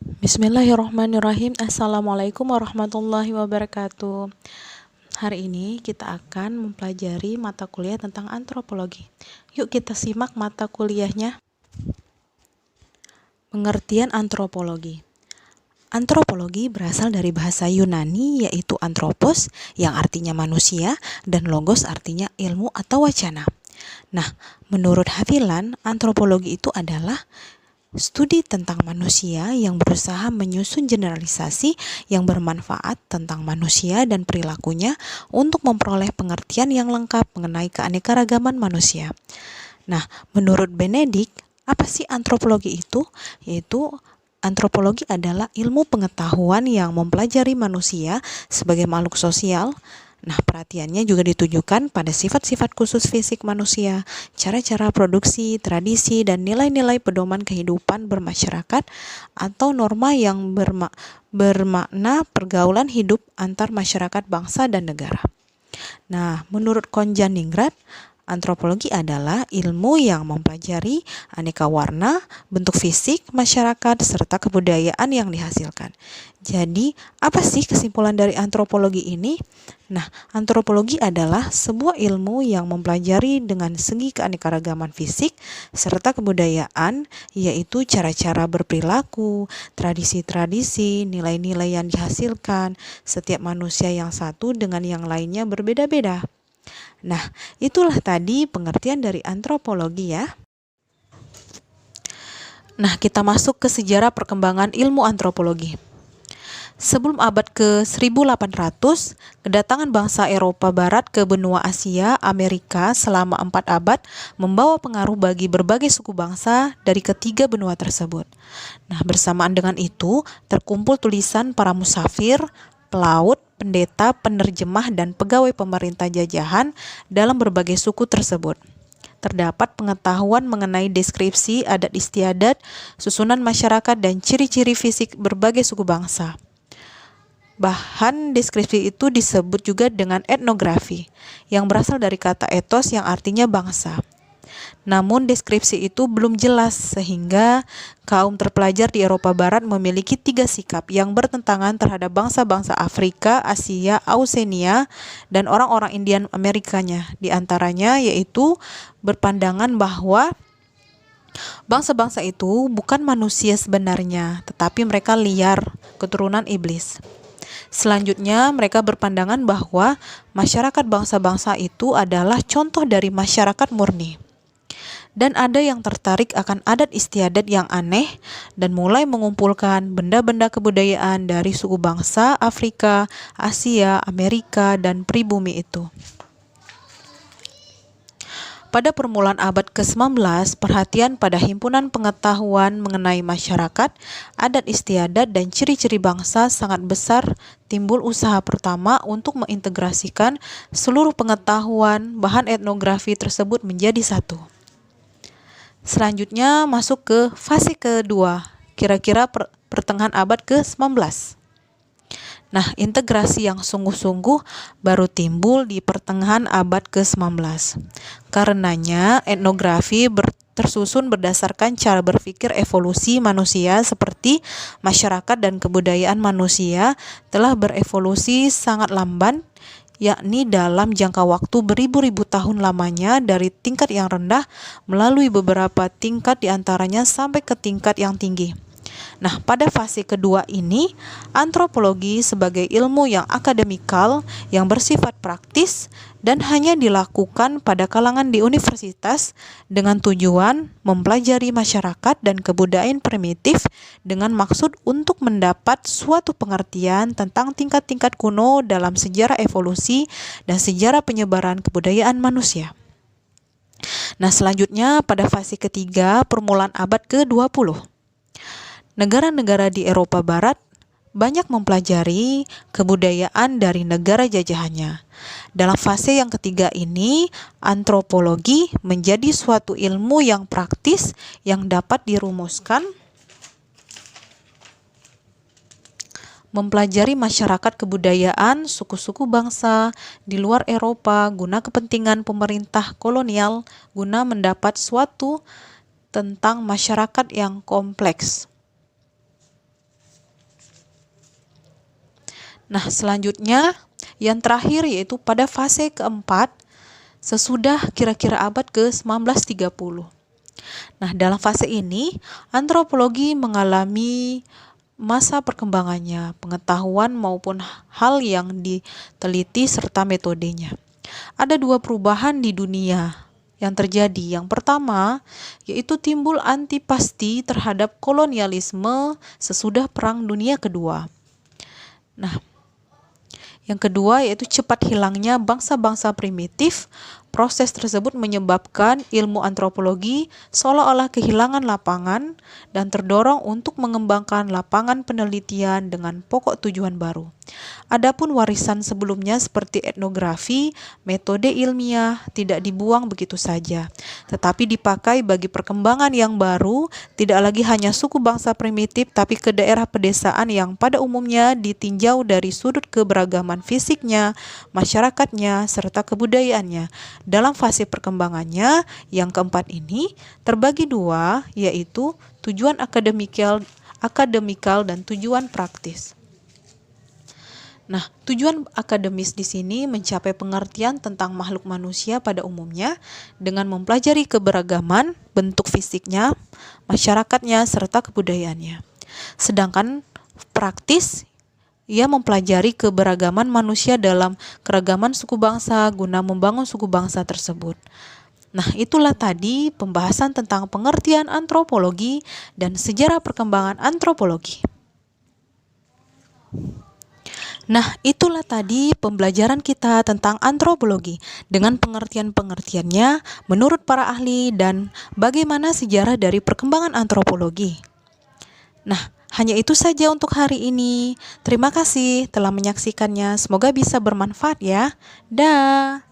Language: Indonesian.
Bismillahirrahmanirrahim. Assalamualaikum warahmatullahi wabarakatuh. Hari ini kita akan mempelajari mata kuliah tentang antropologi. Yuk kita simak mata kuliahnya. Pengertian antropologi. Antropologi berasal dari bahasa Yunani yaitu anthropos yang artinya manusia dan logos artinya ilmu atau wacana. Nah, menurut Haviland, antropologi itu adalah studi tentang manusia yang berusaha menyusun generalisasi yang bermanfaat tentang manusia dan perilakunya untuk memperoleh pengertian yang lengkap mengenai keanekaragaman manusia. Nah, menurut Benedict, apa sih antropologi itu? Yaitu antropologi adalah ilmu pengetahuan yang mempelajari manusia sebagai makhluk sosial. Nah, perhatiannya juga ditujukan pada sifat-sifat khusus fisik manusia, cara-cara produksi, tradisi, dan nilai-nilai pedoman kehidupan bermasyarakat atau norma yang bermakna pergaulan hidup antar masyarakat bangsa dan negara. Nah, menurut Konjaningrat, antropologi adalah ilmu yang mempelajari aneka warna, bentuk fisik, masyarakat, serta kebudayaan yang dihasilkan. Jadi, apa sih kesimpulan dari antropologi ini? Nah, antropologi adalah sebuah ilmu yang mempelajari dengan segi keanekaragaman fisik serta kebudayaan, yaitu cara-cara berperilaku, tradisi-tradisi, nilai-nilai yang dihasilkan setiap manusia yang satu dengan yang lainnya berbeda-beda. Nah, itulah tadi pengertian dari antropologi ya. Nah, kita masuk ke sejarah perkembangan ilmu antropologi. Sebelum abad ke-1800, kedatangan bangsa Eropa Barat ke benua Asia, Amerika selama 4 abad membawa pengaruh bagi berbagai suku bangsa dari ketiga benua tersebut. Nah, bersamaan dengan itu, terkumpul tulisan para musafir, pelaut, pendeta, penerjemah, dan pegawai pemerintah jajahan dalam berbagai suku tersebut. Terdapat pengetahuan mengenai deskripsi adat istiadat, susunan masyarakat, dan ciri-ciri fisik berbagai suku bangsa. Bahan deskripsi itu disebut juga dengan etnografi, yang berasal dari kata ethos yang artinya bangsa. Namun deskripsi itu belum jelas sehingga kaum terpelajar di Eropa Barat memiliki 3 sikap yang bertentangan terhadap bangsa-bangsa Afrika, Asia, Oseania, dan orang-orang Indian Amerikanya. Di antaranya yaitu berpandangan bahwa bangsa-bangsa itu bukan manusia sebenarnya, tetapi mereka liar, keturunan iblis. Selanjutnya, mereka berpandangan bahwa masyarakat bangsa-bangsa itu adalah contoh dari masyarakat murni. Dan ada yang tertarik akan adat istiadat yang aneh dan mulai mengumpulkan benda-benda kebudayaan dari suku bangsa Afrika, Asia, Amerika, dan pribumi itu. Pada permulaan abad ke-19, perhatian pada himpunan pengetahuan mengenai masyarakat, adat istiadat, dan ciri-ciri bangsa sangat besar. Timbul usaha pertama untuk mengintegrasikan seluruh pengetahuan bahan etnografi tersebut menjadi satu. Selanjutnya masuk ke fase kedua, kira-kira pertengahan abad ke-19. Nah, integrasi yang sungguh-sungguh baru timbul di pertengahan abad ke-19. Karenanya, etnografi tersusun berdasarkan cara berpikir evolusi manusia seperti masyarakat dan kebudayaan manusia telah berevolusi sangat lamban, yakni dalam jangka waktu beribu-ribu tahun lamanya dari tingkat yang rendah melalui beberapa tingkat diantaranya sampai ke tingkat yang tinggi. Nah, pada fase kedua ini, antropologi sebagai ilmu yang akademikal, yang bersifat praktis, dan hanya dilakukan pada kalangan di universitas dengan tujuan mempelajari masyarakat dan kebudayaan primitif dengan maksud untuk mendapat suatu pengertian tentang tingkat-tingkat kuno dalam sejarah evolusi dan sejarah penyebaran kebudayaan manusia. Nah, selanjutnya pada fase ketiga, permulaan abad ke-20. Negara-negara di Eropa Barat banyak mempelajari kebudayaan dari negara jajahannya. Dalam fase yang ketiga ini, antropologi menjadi suatu ilmu yang praktis yang dapat dirumuskan mempelajari masyarakat kebudayaan suku-suku bangsa di luar Eropa guna kepentingan pemerintah kolonial guna mendapat suatu tentang masyarakat yang kompleks. Nah, selanjutnya yang terakhir yaitu pada fase keempat sesudah kira-kira abad ke-1930. Nah, dalam fase ini antropologi mengalami masa perkembangannya, pengetahuan maupun hal yang diteliti serta metodenya. Ada dua perubahan di dunia yang terjadi. Yang pertama, yaitu timbul antipasti terhadap kolonialisme sesudah Perang Dunia Kedua. Nah, yang kedua yaitu cepat hilangnya bangsa-bangsa primitif. Proses tersebut menyebabkan ilmu antropologi seolah-olah kehilangan lapangan dan terdorong untuk mengembangkan lapangan penelitian dengan pokok tujuan baru. Adapun warisan sebelumnya seperti etnografi, metode ilmiah tidak dibuang begitu saja, tetapi dipakai bagi perkembangan yang baru, tidak lagi hanya suku bangsa primitif, tapi ke daerah pedesaan yang pada umumnya ditinjau dari sudut keberagaman fisiknya, masyarakatnya, serta kebudayaannya. Dalam fase perkembangannya, yang keempat ini terbagi dua, yaitu tujuan akademikal dan tujuan praktis. Nah, tujuan akademis di sini mencapai pengertian tentang makhluk manusia pada umumnya dengan mempelajari keberagaman, bentuk fisiknya, masyarakatnya, serta kebudayaannya. Sedangkan praktis, ia mempelajari keberagaman manusia dalam keragaman suku bangsa guna membangun suku bangsa tersebut. Nah, itulah tadi pembahasan tentang pengertian antropologi dan sejarah perkembangan antropologi. Nah, itulah tadi pembelajaran kita tentang antropologi dengan pengertian-pengertiannya menurut para ahli dan bagaimana sejarah dari perkembangan antropologi. Nah, hanya itu saja untuk hari ini. Terima kasih telah menyaksikannya. Semoga bisa bermanfaat ya. Dah.